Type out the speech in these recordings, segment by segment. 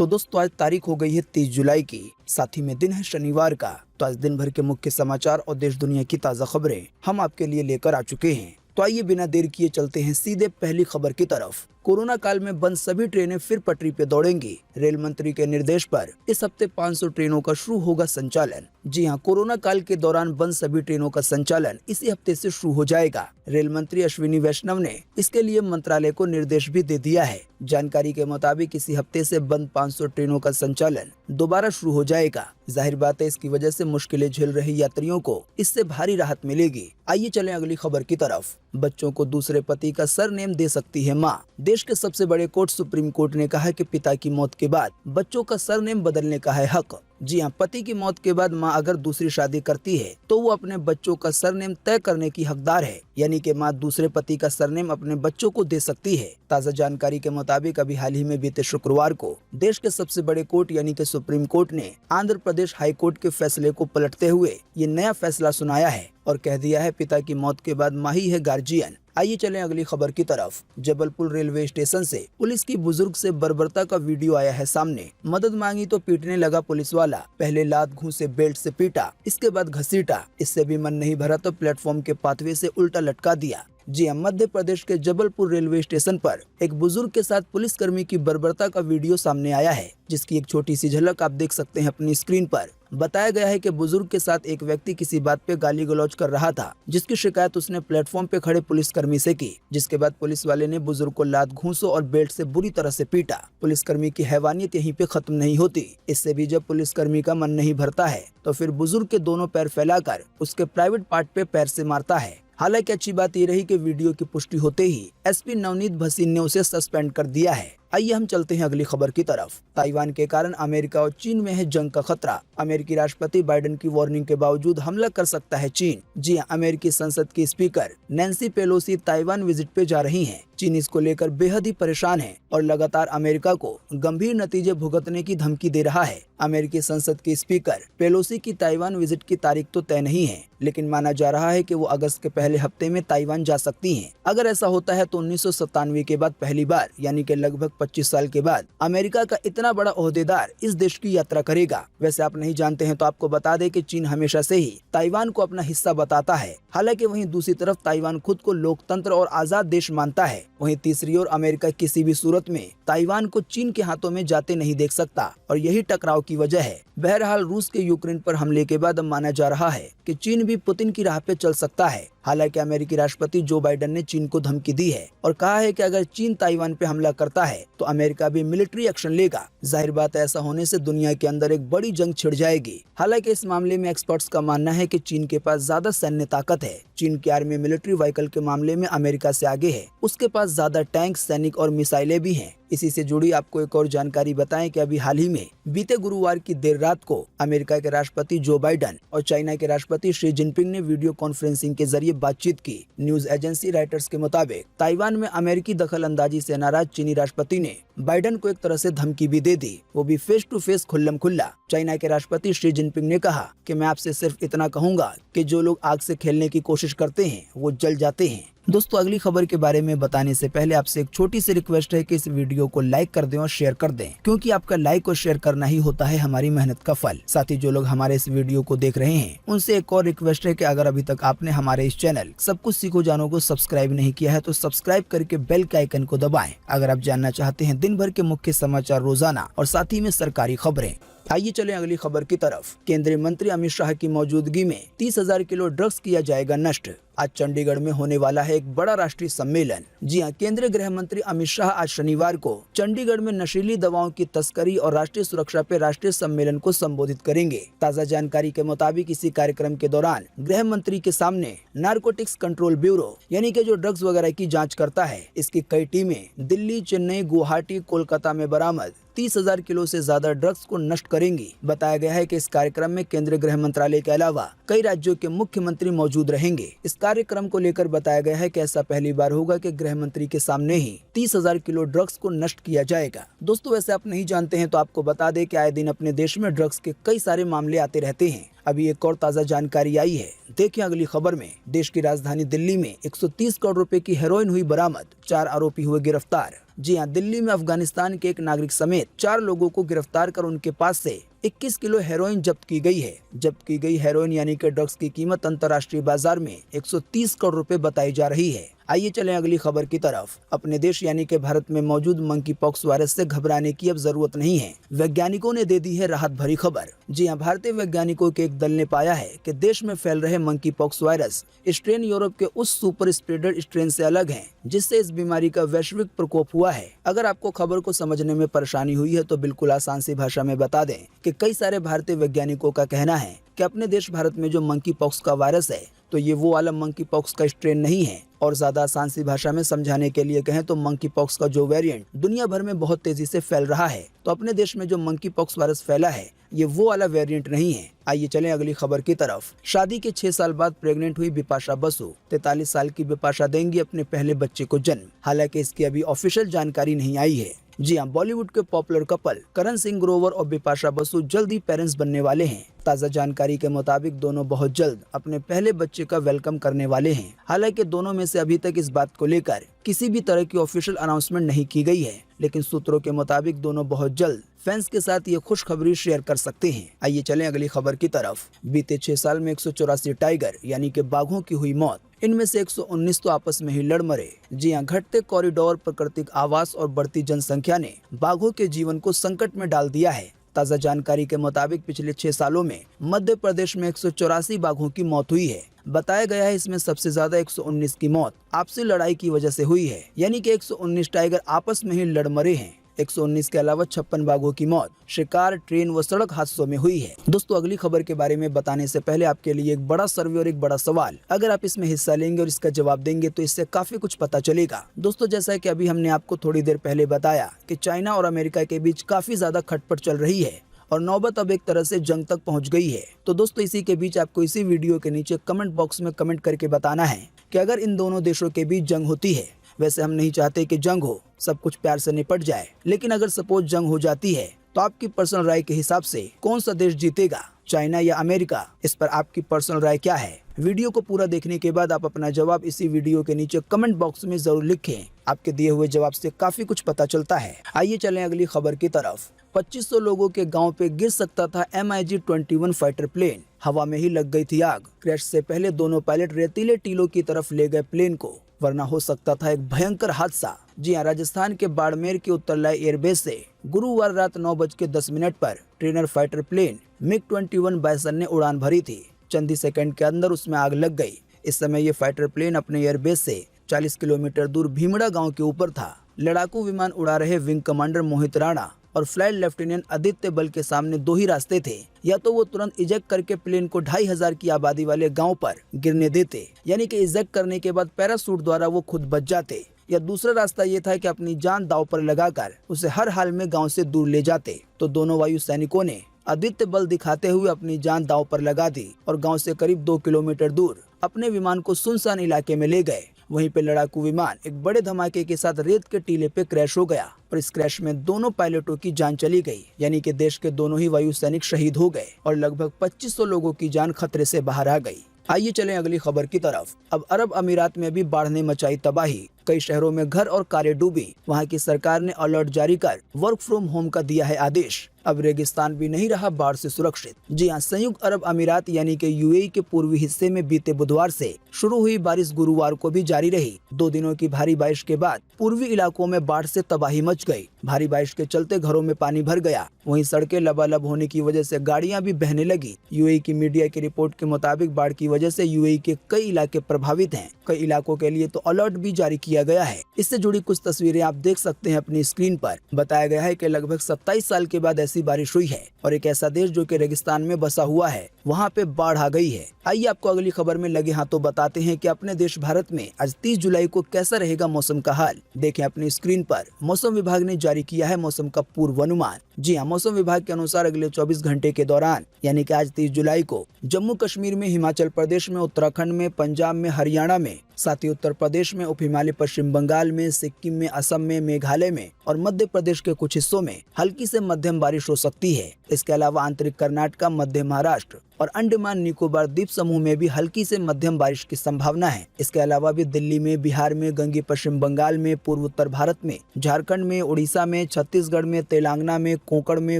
तो दोस्तों आज तारीख हो गई है 30 जुलाई की, साथ ही में दिन है शनिवार का। तो आज दिन भर के मुख्य समाचार और देश दुनिया की ताज़ा खबरें हम आपके लिए लेकर आ चुके हैं। तो आइए बिना देर किए चलते हैं सीधे पहली खबर की तरफ। कोरोना काल में बंद सभी ट्रेनें फिर पटरी पे दौड़ेंगी। रेल मंत्री के निर्देश पर इस हफ्ते 500 ट्रेनों का शुरू होगा संचालन। जी हां, कोरोना काल के दौरान बंद सभी ट्रेनों का संचालन इसी हफ्ते से शुरू हो जाएगा। रेल मंत्री अश्विनी वैष्णव ने इसके लिए मंत्रालय को निर्देश भी दे दिया है। जानकारी के मुताबिक इसी हफ्ते से बंद 500 ट्रेनों का संचालन दोबारा शुरू हो जाएगा। जाहिर बात है, इसकी वजह से मुश्किलें झेल रहे यात्रियों को इससे भारी राहत मिलेगी। आइए चलें अगली खबर की तरफ। बच्चों को दूसरे पति का सरनेम दे सकती है मां। देश के सबसे बड़े कोर्ट सुप्रीम कोर्ट ने कहा है कि पिता की मौत के बाद बच्चों का सरनेम बदलने का है हक। जी हां, पति की मौत के बाद मां अगर दूसरी शादी करती है तो वो अपने बच्चों का सरनेम तय करने की हकदार है, यानी कि मां दूसरे पति का सरनेम अपने बच्चों को दे सकती है। ताज़ा जानकारी के मुताबिक अभी हाल ही में बीते शुक्रवार को देश के सबसे बड़े कोर्ट यानी कि सुप्रीम कोर्ट ने आंध्र प्रदेश हाई कोर्ट के फैसले को पलटते हुए ये नया फैसला सुनाया है और कह दिया है पिता की मौत के बाद मां ही है गार्जियन। आइए चलें अगली खबर की तरफ। जबलपुर रेलवे स्टेशन से पुलिस की बुजुर्ग से बर्बरता का वीडियो आया है सामने। मदद मांगी तो पीटने लगा पुलिस वाला। पहले लात घूंसे बेल्ट से पीटा, इसके बाद घसीटा। इससे भी मन नहीं भरा तो प्लेटफॉर्म के पाथवे से उल्टा लटका दिया। जी हां, मध्य प्रदेश के जबलपुर रेलवे स्टेशन पर एक बुजुर्ग के साथ पुलिसकर्मी की बर्बरता का वीडियो सामने आया है, जिसकी एक छोटी सी झलक आप देख सकते हैं अपनी स्क्रीन पर। बताया गया है कि बुजुर्ग के साथ एक व्यक्ति किसी बात पे गाली गलौज कर रहा था, जिसकी शिकायत उसने प्लेटफॉर्म पे खड़े पुलिसकर्मी से की, जिसके बाद पुलिस वाले ने बुजुर्ग को लात घूंसों और बेल्ट से बुरी तरह से पीटा। पुलिसकर्मी की हैवानियत यहीं पे खत्म नहीं होती। इससे भी जब पुलिसकर्मी का मन नहीं भरता है तो फिर बुजुर्ग के दोनों पैर फैलाकर उसके प्राइवेट पार्ट पे पैर से मारता है। हालांकि अच्छी बात ये रही कि वीडियो की पुष्टि होते ही एसपी नवनीत भसीन ने उसे सस्पेंड कर दिया है। आइए हम चलते हैं अगली खबर की तरफ। ताइवान के कारण अमेरिका और चीन में है जंग का खतरा। अमेरिकी राष्ट्रपति बाइडेन की वार्निंग के बावजूद हमला कर सकता है चीन। जी हां, अमेरिकी संसद की speaker Nancy Pelosi Taiwan visit पे जा रही हैं। चीन इसको लेकर बेहद ही परेशान है और लगातार अमेरिका को गंभीर नतीजे भुगतने की धमकी दे रहा है। अमेरिकी संसद की स्पीकर पेलोसी की ताइवान विजिट की तारीख तो तय नहीं है, लेकिन माना जा रहा है कि वो अगस्त के पहले हफ्ते में ताइवान जा सकती हैं। अगर ऐसा होता है तो 1997 के बाद पहली बार, यानी कि लगभग 25 साल के बाद अमेरिका का इतना बड़ा ओहदेदार इस देश की यात्रा करेगा। वैसे आप नहीं जानते हैं तो आपको बता दें कि चीन हमेशा से ही ताइवान को अपना हिस्सा बताता है। हालांकि वहीं दूसरी तरफ ताइवान खुद को लोकतंत्र और आजाद देश मानता है। वहीं तीसरी ओर अमेरिका किसी भी सूरत में ताइवान को चीन के हाथों में जाते नहीं देख सकता और यही टकराव की वजह है। बहरहाल रूस के यूक्रेन पर हमले के बाद माना जा रहा है कि चीन भी पुतिन की राह पे चल सकता है। हालांकि अमेरिकी राष्ट्रपति जो बाइडेन ने चीन को धमकी दी है और कहा है कि अगर चीन ताइवान पे हमला करता है तो अमेरिका भी मिलिट्री एक्शन लेगा। जाहिर बात है, ऐसा होने से दुनिया के अंदर एक बड़ी जंग छिड़ जाएगी। हालांकि इस मामले में एक्सपर्ट्स का मानना है कि चीन के पास ज्यादा सैन्य ताकत है। चीन की आर्मी मिलिट्री व्हीकल के मामले में अमेरिका से आगे है। उसके पास ज्यादा टैंक, सैनिक और मिसाइलें भी हैं। इसी से जुड़ी आपको एक और जानकारी बताएं कि अभी हाल ही में बीते गुरुवार की देर रात को अमेरिका के राष्ट्रपति जो बाइडेन और चाइना के राष्ट्रपति शी जिनपिंग ने वीडियो कॉन्फ्रेंसिंग के जरिए बातचीत की। न्यूज एजेंसी राइटर्स के मुताबिक ताइवान में अमेरिकी दखल अंदाजी से नाराज चीनी राष्ट्रपति ने बाइडेन को एक तरह से धमकी भी दे दी, वो भी फेस टू फेस, खुल्लम खुल्ला। चाइना के राष्ट्रपति शी जिनपिंग ने कहा कि मैं आपसे सिर्फ इतना कहूंगा कि जो लोग आग से खेलने की कोशिश करते हैं वो जल जाते हैं। दोस्तों, अगली खबर के बारे में बताने से पहले आपसे एक छोटी सी रिक्वेस्ट है कि इस वीडियो को लाइक कर दें और शेयर कर दें, क्योंकि आपका लाइक और शेयर करना ही होता है हमारी मेहनत का फल। साथ ही जो लोग हमारे इस वीडियो को देख रहे हैं उनसे एक और रिक्वेस्ट है कि अगर अभी तक आपने हमारे इस चैनल सब कुछ सीखो जानो को सब्सक्राइब नहीं किया है तो सब्सक्राइब करके बेल के आइकन को दबाएं। अगर आप जानना चाहते हैं दिन भर के मुख्य समाचार रोजाना और साथ ही में सरकारी खबरें। आइए चलें अगली खबर की तरफ। केंद्रीय मंत्री अमित शाह की मौजूदगी में 30,000 किलो ड्रग्स किया जाएगा नष्ट। आज चंडीगढ़ में होने वाला है एक बड़ा राष्ट्रीय सम्मेलन। जी हां, केंद्रीय गृह मंत्री अमित शाह आज शनिवार को चंडीगढ़ में नशीली दवाओं की तस्करी और राष्ट्रीय सुरक्षा पे राष्ट्रीय सम्मेलन को संबोधित करेंगे। ताज़ा जानकारी के मुताबिक इसी कार्यक्रम के दौरान गृह मंत्री के सामने नारकोटिक्स कंट्रोल ब्यूरो यानी कि जो ड्रग्स वगैरह की जाँच करता है, इसकी कई टीमें दिल्ली, चेन्नई, गुवाहाटी, कोलकाता में बरामद 30,000 किलो से ज्यादा ड्रग्स को नष्ट करेंगी। बताया गया है कि इस कार्यक्रम में केंद्रीय गृह मंत्रालय के अलावा कई राज्यों के मुख्यमंत्री मौजूद रहेंगे। इस कार्यक्रम को लेकर बताया गया है कि ऐसा पहली बार होगा कि गृह मंत्री के सामने ही 30,000 किलो ड्रग्स को नष्ट किया जाएगा। दोस्तों, वैसे आप नहीं जानते हैं तो आपको बता दें कि आए दिन अपने देश में ड्रग्स के कई सारे मामले आते रहते हैं। अभी एक और ताज़ा जानकारी आई है, देखिए अगली खबर में। देश की राजधानी दिल्ली में 130 करोड़ रुपए की हेरोइन हुई बरामद, 4 आरोपी हुए गिरफ्तार। जी हाँ, दिल्ली में अफगानिस्तान के एक नागरिक समेत 4 लोगों को गिरफ्तार कर उनके पास से 21 किलो हेरोइन जब्त की गई है। जब्त की गई हेरोइन यानी कि ड्रग्स की कीमत अंतर्राष्ट्रीय बाजार में 130 करोड़ रुपए बताई जा रही है। आइए चलें अगली खबर की तरफ। अपने देश यानी कि भारत में मौजूद मंकी पॉक्स वायरस से घबराने की अब जरूरत नहीं है। वैज्ञानिकों ने दे दी है राहत भरी खबर। जी हाँ, भारतीय वैज्ञानिकों के एक दल ने पाया है कि देश में फैल रहे monkey pox virus strain Europe के उस सुपर स्प्रेडर स्ट्रेन से अलग है जिससे इस बीमारी का वैश्विक प्रकोप हुआ है। अगर आपको खबर को समझने में परेशानी हुई है तो बिल्कुल आसान सी भाषा में बता दें कि कई सारे भारतीय वैज्ञानिकों का कहना है कि अपने देश भारत में जो मंकी पॉक्स का वायरस है तो ये वो वाला मंकी पॉक्स का स्ट्रेन नहीं है। और ज्यादा आसान सी भाषा में समझाने के लिए कहें तो मंकी पॉक्स का जो वेरिएंट दुनिया भर में बहुत तेजी से फैल रहा है, तो अपने देश में जो मंकी पॉक्स वायरस फैला है ये वो वाला वेरिएंट नहीं है। आइए चलें अगली खबर की तरफ। शादी के 6 साल बाद प्रेग्नेंट हुई बिपाशा बसु। 43 साल की बिपाशा देंगी अपने पहले बच्चे को जन्म। हालांकि इसकी अभी ऑफिशियल जानकारी नहीं आई है। जी हाँ, बॉलीवुड के पॉपुलर कपल करण सिंह ग्रोवर और बिपाशा बसु जल्द ही पेरेंट्स बनने वाले हैं। ताज़ा जानकारी के मुताबिक दोनों बहुत जल्द अपने पहले बच्चे का वेलकम करने वाले हैं। हालांकि दोनों में से अभी तक इस बात को लेकर किसी भी तरह की ऑफिशियल अनाउंसमेंट नहीं की गई है, लेकिन सूत्रों के मुताबिक दोनों बहुत जल्द फैंस के साथ ये खुशखबरी शेयर कर सकते हैं। आइए चलें अगली खबर की तरफ। बीते 6 साल में 184 टाइगर यानी कि बाघों की हुई मौत। इनमें से 119 तो आपस में ही लड़ मरे। जी हाँ, घटते कॉरिडोर, प्राकृतिक आवास और बढ़ती जनसंख्या ने बाघों के जीवन को संकट में डाल दिया है। ताज़ा जानकारी के मुताबिक पिछले 6 सालों में मध्य प्रदेश में 184 बाघों की मौत हुई है। बताया गया है इसमें सबसे ज्यादा 119 की मौत आपसी लड़ाई की वजह से हुई है, यानी कि 119 टाइगर आपस में ही लड़ मरे हैं। 119 के अलावा 56 बाघों की मौत शिकार, ट्रेन व सड़क हादसों में हुई है। दोस्तों, अगली खबर के बारे में बताने से पहले आपके लिए एक बड़ा सर्वे और एक बड़ा सवाल। अगर आप इसमें हिस्सा लेंगे और इसका जवाब देंगे तो इससे काफी कुछ पता चलेगा। दोस्तों, जैसा कि अभी हमने आपको थोड़ी देर पहले बताया कि चाइना और अमेरिका के बीच काफी ज्यादा खटपट चल रही है और नौबत अब एक तरह से जंग तक पहुंच गई है। तो दोस्तों, इसी के बीच आपको इसी वीडियो के नीचे कमेंट बॉक्स में कमेंट करके बताना है कि अगर इन दोनों देशों के बीच जंग होती है, वैसे हम नहीं चाहते कि जंग हो, सब कुछ प्यार से निपट जाए, लेकिन अगर सपोज जंग हो जाती है तो आपकी पर्सनल राय के हिसाब से कौन सा देश जीतेगा, चाइना या अमेरिका? इस पर आपकी पर्सनल राय क्या है? वीडियो को पूरा देखने के बाद आप अपना जवाब इसी वीडियो के नीचे कमेंट बॉक्स में जरूर लिखें। आपके दिए हुए जवाब से काफी कुछ पता चलता है। आइए चलें अगली खबर की तरफ। 2500 लोगों के गांव पे गिर सकता था MiG-21 फाइटर प्लेन। हवा में ही लग गई थी आग। क्रैश से पहले दोनों पायलट रेतीले टीलों की तरफ ले गए प्लेन को, वरना हो सकता था एक भयंकर हादसा। जी हाँ, राजस्थान के बाड़मेर के उत्तरलाई एयरबेस से गुरुवार रात 9:10 पर trainer fighter plane MiG-21 bison ने उड़ान भरी थी। चंद ही सेकंड के अंदर उसमें आग लग गई। इस समय ये फाइटर प्लेन अपने एयरबेस से 40 किलोमीटर दूर भीमड़ा गांव के ऊपर था। लड़ाकू विमान उड़ा रहे विंग कमांडर मोहित राणा और फ्लाइट लेफ्टिनेंट आदित्य बल के सामने 2 ही रास्ते थे। या तो वो तुरंत इजेक्ट करके प्लेन को 2500 की आबादी वाले गांव पर गिरने देते, यानी कि इजेक्ट करने के बाद पैराशूट द्वारा वो खुद बच जाते, या दूसरा रास्ता ये था कि अपनी जान दांव पर लगाकर उसे हर हाल में गांव से दूर ले जाते। तो दोनों वायु सैनिकों ने आदित्य बल दिखाते हुए अपनी जान दांव पर लगा दी और गांव से करीब 2 किलोमीटर दूर अपने विमान को सुनसान इलाके में ले गए। वहीं पे लड़ाकू विमान एक बड़े धमाके के साथ रेत के टीले पे क्रैश हो गया और इस क्रैश में दोनों पायलटों की जान चली गई, यानी कि देश के दोनों ही वायु सैनिक शहीद हो गए और लगभग 2500 लोगों की जान खतरे से बाहर आ गई। आइए चलें अगली खबर की तरफ। अब अरब अमीरात में भी बाढ़ ने मचाई तबाही। कई शहरों में घर और कारें डूबी। वहां की सरकार ने अलर्ट जारी कर वर्क फ्रॉम होम का दिया है आदेश। अब रेगिस्तान भी नहीं रहा बाढ़ से सुरक्षित। जी हाँ, संयुक्त अरब अमीरात यानी कि UAE के पूर्वी हिस्से में बीते बुधवार से शुरू हुई बारिश गुरुवार को भी जारी रही। 2 दिनों की भारी बारिश के बाद पूर्वी इलाकों में बाढ़ से तबाही मच गई। भारी बारिश के चलते घरों में पानी भर गया। वहीं सड़कें लबालब होने की वजह से गाड़ियां भी बहने लगी। UAE की मीडिया की रिपोर्ट के मुताबिक बाढ़ की वजह से UAE के कई इलाके प्रभावित हैं। कई इलाकों के लिए तो अलर्ट भी जारी किया गया है। इससे जुड़ी कुछ तस्वीरें आप देख सकते हैं अपनी स्क्रीन पर। बताया गया है कि लगभग 27 साल के बाद ऐसी बारिश हुई है और एक ऐसा देश जो कि रेगिस्तान में बसा हुआ है, वहां पे बाढ़ आ गई है। आइए आपको अगली खबर में लगे हाथों बताते हैं कि अपने देश भारत में आज 30 जुलाई को कैसा रहेगा मौसम का हाल। देखें अपनी स्क्रीन पर। मौसम विभाग ने जारी किया है मौसम का पूर्वानुमान। जी हाँ, मौसम विभाग के अनुसार अगले 24 घंटे के दौरान यानी कि आज 30 जुलाई को जम्मू कश्मीर में, हिमाचल प्रदेश में, उत्तराखंड में, पंजाब में, हरियाणा में, साथ ही उत्तर प्रदेश में, उप हिमालय पश्चिम बंगाल में, सिक्किम में, असम में, मेघालय में और मध्य प्रदेश के कुछ हिस्सों में हल्की से मध्यम बारिश हो सकती है। इसके अलावा आंतरिक कर्नाटक, मध्य महाराष्ट्र और अंडमान निकोबार द्वीप समूह में भी हल्की से मध्यम बारिश की संभावना है। इसके अलावा भी दिल्ली में, बिहार में, गंगे पश्चिम बंगाल में, पूर्व उत्तर भारत में, झारखंड में, उड़ीसा में, छत्तीसगढ़ में, तेलंगाना में, कोंकण में,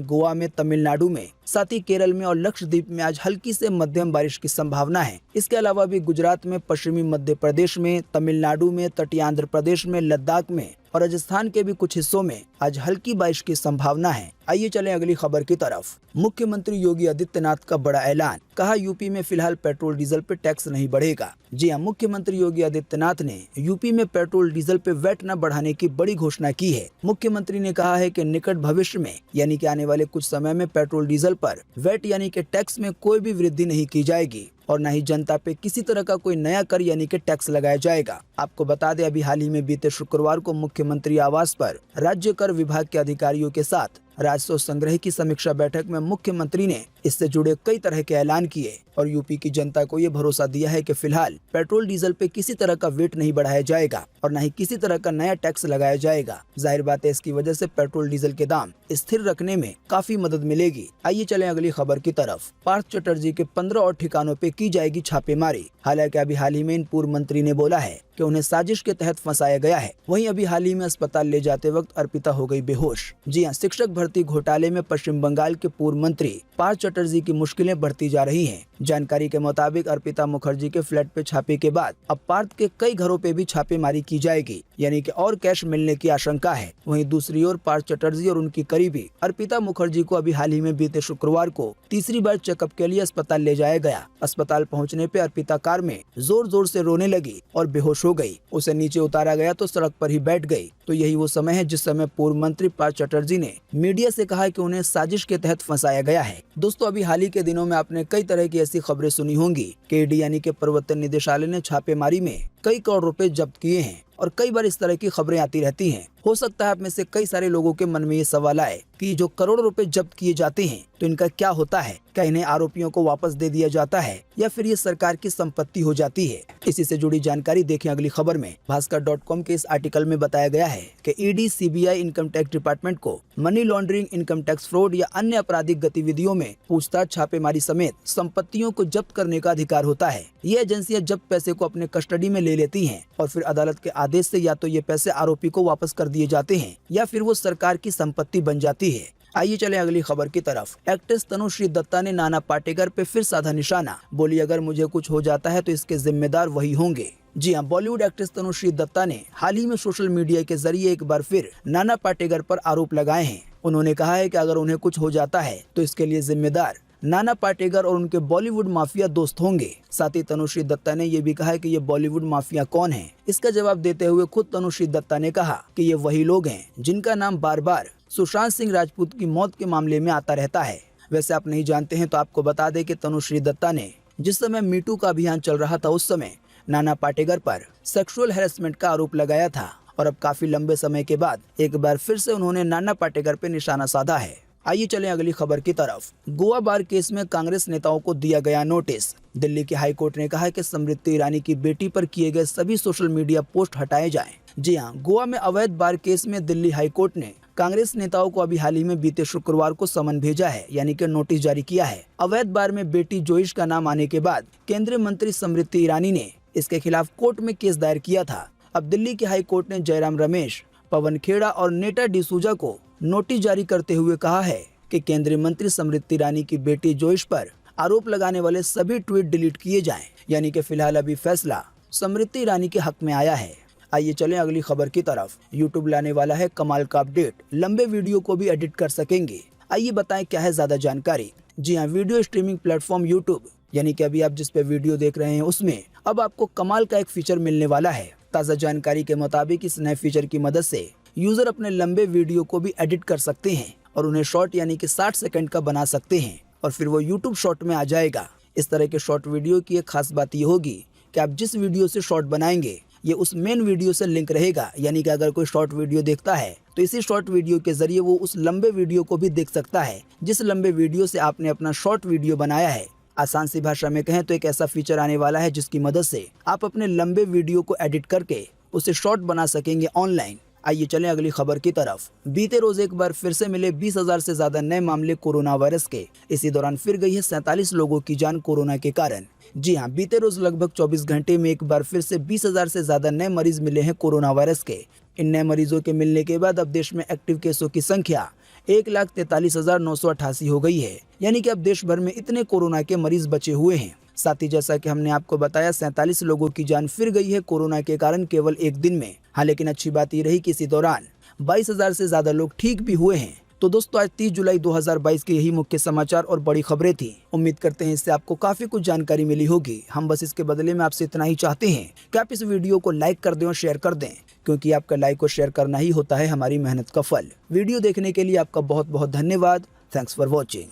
गोवा में, तमिलनाडु में, साथ ही केरल में और लक्षद्वीप में आज हल्की से मध्यम बारिश की संभावना है। इसके अलावा भी गुजरात में, पश्चिमी मध्य प्रदेश में, तमिलनाडु में, तटीय आंध्र प्रदेश में, लद्दाख में और राजस्थान के भी कुछ हिस्सों में आज हल्की बारिश की संभावना है। आइए चलें अगली खबर की तरफ। मुख्यमंत्री योगी आदित्यनाथ का बड़ा ऐलान, कहा यूपी में फिलहाल पेट्रोल डीजल पे टैक्स नहीं बढ़ेगा। जी हां, मुख्यमंत्री योगी आदित्यनाथ ने यूपी में पेट्रोल डीजल पे वैट न बढ़ाने की बड़ी घोषणा की है। मुख्यमंत्री ने कहा है कि निकट भविष्य में यानी कि आने वाले कुछ समय में पेट्रोल डीजल पर वैट यानी कि टैक्स में कोई भी वृद्धि नहीं की जाएगी और न ही जनता पे किसी तरह का कोई नया कर यानी कि टैक्स लगाया जाएगा। आपको बता दें, अभी हाल ही में बीते शुक्रवार को मुख्यमंत्री आवास पर राज्य कर विभाग के अधिकारियों के साथ राजस्व संग्रह की समीक्षा बैठक में मुख्यमंत्री ने इससे जुड़े कई तरह के ऐलान किए और यूपी की जनता को ये भरोसा दिया है कि फिलहाल पेट्रोल डीजल पे किसी तरह का वेट नहीं बढ़ाया जाएगा और न ही किसी तरह का नया टैक्स लगाया जाएगा। जाहिर बात है, इसकी वजह से पेट्रोल डीजल के दाम स्थिर रखने में काफी मदद मिलेगी। आइए चलें अगली खबर की तरफ। पार्थ चटर्जी के 15 और ठिकानों पे की जाएगी छापेमारी। हालांकि अभी हाल ही में इन पूर्व मंत्री ने बोला है कि उन्हें साजिश के तहत फंसाया गया है। वहीं अभी हाल ही में अस्पताल ले जाते वक्त अर्पिता हो गई बेहोश। जी हां, शिक्षक भर्ती घोटाले में पश्चिम बंगाल के पूर्व मंत्री पार्थ चटर्जी की मुश्किलें बढ़ती जा रही हैं। जानकारी के मुताबिक अर्पिता मुखर्जी के फ्लैट पे छापे के बाद अब पार्थ के कई घरों पे भी छापेमारी की जाएगी, यानी कि और कैश मिलने की आशंका है। वहीं दूसरी ओर पार्थ चटर्जी और उनकी करीबी अर्पिता मुखर्जी को अभी हाल ही में बीते शुक्रवार को तीसरी बार चेकअप के लिए अस्पताल ले जाया गया। अस्पताल पहुंचने पे अर्पिता कार में जोर जोर से रोने लगी और बेहोश हो गई। उसे नीचे उतारा गया तो सड़क पर ही बैठ गई। तो यही वो समय है जिस समय पूर्व मंत्री पार्थ चटर्जी ने मीडिया से कहा कि उन्हें साजिश के तहत फंसाया गया है। दोस्तों, अभी हाल ही के दिनों में आपने कई तरह की ऐसी खबरें सुनी होंगी कि ईडी यानी कि प्रवर्तन निदेशालय ने छापेमारी में कई करोड़ रुपए जब्त किए हैं और कई बार इस तरह की खबरें आती रहती हैं। हो सकता है आप में से कई सारे लोगों के मन में ये सवाल आए कि जो करोड़ों रुपए जब्त किए जाते हैं तो इनका क्या होता है? क्या इन्हें आरोपियों को वापस दे दिया जाता है या फिर ये सरकार की संपत्ति हो जाती है? इसी से जुड़ी जानकारी देखें अगली खबर में। भास्कर.com के इस आर्टिकल में बताया गया है कि ED, CBI, income tax department को money laundering, income tax fraud या अन्य आपराधिक गतिविधियों में पूछताछ, छापेमारी समेत संपत्तियों को जब्त करने का अधिकार होता है। ये एजेंसियां जब्त पैसे को अपने कस्टडी में ले लेती हैं और फिर अदालत के आदेश से या तो ये पैसे आरोपी को वापस कर दिए जाते हैं या फिर वो सरकार की संपत्ति बन जाती है। आइए चले अगली खबर की तरफ। एक्ट्रेस तनुश्री दत्ता ने नाना पाटेकर पे फिर साधा निशाना। बोली, अगर मुझे कुछ हो जाता है तो इसके जिम्मेदार वही होंगे। जी हां, बॉलीवुड एक्ट्रेस तनुश्री दत्ता ने हाल ही में सोशल मीडिया के जरिए एक बार फिर नाना पाटेकर पर आरोप लगाए हैं। उन्होंने कहा है कि अगर उन्हें कुछ हो जाता है तो इसके लिए जिम्मेदार नाना पाटेकर और उनके बॉलीवुड माफिया दोस्त होंगे। साथ ही तनुश्री दत्ता ने ये भी कहा है कि ये बॉलीवुड माफिया कौन है। इसका जवाब देते हुए खुद तनुश्री दत्ता ने कहा कि ये वही लोग हैं जिनका नाम बार बार सुशांत सिंह राजपूत की मौत के मामले में आता रहता है। वैसे आप नहीं जानते हैं तो आपको बता दें कि तनुश्री दत्ता ने जिस समय मीटू का अभियान चल रहा था उस समय नाना पाटेकर पर सेक्सुअल हैरेसमेंट का आरोप लगाया था और अब काफी लंबे समय के बाद एक बार फिर से उन्होंने नाना पाटेकर पे निशाना साधा है। आइए चलें अगली खबर की तरफ। गोवा बार केस में कांग्रेस नेताओं को दिया गया नोटिस। दिल्ली की हाई कोर्ट ने कहा है कि स्मृति ईरानी की बेटी पर किए गए सभी सोशल मीडिया पोस्ट हटाए जाएं। जी हां, गोवा में अवैध बार केस में दिल्ली हाई कोर्ट ने कांग्रेस नेताओं को अभी हाल ही में बीते शुक्रवार को समन भेजा है, यानी कि नोटिस जारी किया है। अवैध बार में बेटी जोइश का नाम आने के बाद केंद्रीय मंत्री स्मृति ईरानी ने इसके खिलाफ कोर्ट में केस दायर किया था। अब दिल्ली की हाई कोर्ट ने जयराम रमेश, पवन खेड़ा और नेटा डिसूजा को नोटिस जारी करते हुए कहा है कि केंद्रीय मंत्री स्मृति ईरानी की बेटी जोइश पर आरोप लगाने वाले सभी ट्वीट डिलीट किए जाएं। यानी कि फिलहाल अभी फैसला स्मृति ईरानी के हक में आया है। आइए चलें अगली खबर की तरफ। यूट्यूब लाने वाला है कमाल का अपडेट, लंबे वीडियो को भी एडिट कर सकेंगे। आइए बताएं क्या है ज्यादा जानकारी। जी हाँ, वीडियो स्ट्रीमिंग प्लेटफॉर्म यूट्यूब यानी कि अभी आप जिस पे वीडियो देख रहे हैं उसमें अब आपको कमाल का एक फीचर मिलने वाला है। ताज़ा जानकारी के मुताबिक इस नए फीचर की मदद से यूजर अपने लंबे वीडियो को भी एडिट कर सकते हैं और उन्हें शॉर्ट यानी कि 60 सेकंड का बना सकते हैं और फिर वो यूट्यूब शॉर्ट में आ जाएगा। इस तरह के शॉर्ट वीडियो की एक खास बात ये होगी कि आप जिस वीडियो से शॉर्ट बनाएंगे ये उस मेन वीडियो से लिंक रहेगा। यानी कि अगर कोई शॉर्ट वीडियो देखता है तो इसी शॉर्ट वीडियो के जरिए वो उस लंबे वीडियो को भी देख सकता है जिस लंबे वीडियो से आपने अपना शॉर्ट वीडियो बनाया है। आसान सी भाषा में कहें तो एक ऐसा फीचर आने वाला है जिसकी मदद से आप अपने लंबे वीडियो को एडिट करके उसे शॉर्ट बना सकेंगे ऑनलाइन। आइए चलें अगली खबर की तरफ। बीते रोज एक बार फिर से मिले 20,000 से ज्यादा नए मामले कोरोना वायरस के। इसी दौरान फिर गई है 47 लोगों की जान कोरोना के कारण। जी हां, बीते रोज लगभग 24 घंटे में एक बार फिर से 20,000 से ज्यादा नए मरीज मिले हैं कोरोना वायरस के। इन नए मरीजों के मिलने के बाद अब देश में एक्टिव केसों की संख्या 1,43,988 हो गई है। यानी कि अब देश भर में इतने कोरोना के मरीज बचे हुए हैं। साथ ही जैसा कि हमने आपको बताया, 47 लोगों की जान फिर गई है कोरोना के कारण केवल एक दिन में। हाँ, लेकिन अच्छी बात ये रही कि इसी दौरान 22,000 से ज्यादा लोग ठीक भी हुए हैं। तो दोस्तों, आज 30 जुलाई 2022 के यही मुख्य समाचार और बड़ी खबरें थी। उम्मीद करते हैं इससे आपको काफी कुछ जानकारी मिली होगी। हम बस इसके बदले में आपसे इतना ही चाहते हैं कि आप इस वीडियो को लाइक कर दें और शेयर कर दें, क्योंकि आपका लाइक और शेयर करना ही होता है हमारी मेहनत का फल। वीडियो देखने के लिए आपका बहुत बहुत धन्यवाद। Thanks for watching.